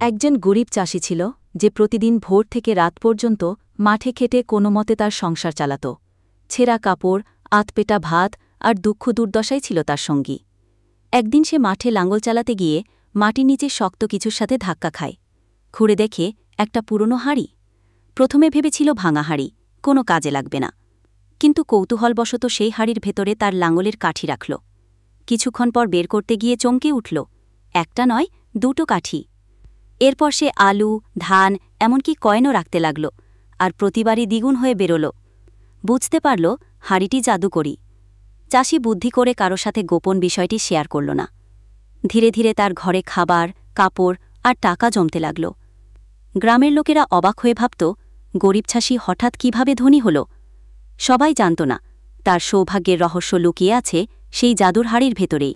একজন গরিব চাষি ছিল যে প্রতিদিন ভোর থেকে রাত পর্যন্ত মাঠে খেটে কোনোমতে তার সংসার চালাত। ছেঁড়া কাপড়, আধপেটা ভাত আর দুঃখ দুর্দশাই ছিল তার সঙ্গী। একদিন সে মাঠে লাঙল চালাতে গিয়ে মাটির নিচে শক্ত কিছুর সাথে ধাক্কা খায়। খুঁড়ে দেখে একটা পুরনো হাঁড়ি। প্রথমে ভেবেছিল ভাঙা হাঁড়ি, কোনো কাজে লাগবে না। কিন্তু কৌতূহলবশত সেই হাঁড়ির ভেতরে তার লাঙলের কাঠি রাখল। কিছুক্ষণ পর বের করতে গিয়ে চমকে উঠল, একটা নয়, দুটো কাঠি। এরপর সে আলু, ধান, এমনকি কয়েনও রাখতে লাগল, আর প্রতিবারই দ্বিগুণ হয়ে বেরোল। বুঝতে পারল হাঁড়িটি জাদুকরি। চাষি বুদ্ধি করে কারো সাথে গোপন বিষয়টি শেয়ার করল না। ধীরে ধীরে তার ঘরে খাবার, কাপড় আর টাকা জমতে লাগল। গ্রামের লোকেরা অবাক হয়ে ভাবত, গরিব চাষি হঠাৎ কিভাবে ধনী হল। সবাই জানত না তার সৌভাগ্যের রহস্য লুকিয়ে আছে সেই জাদুর হাঁড়ির ভেতরেই।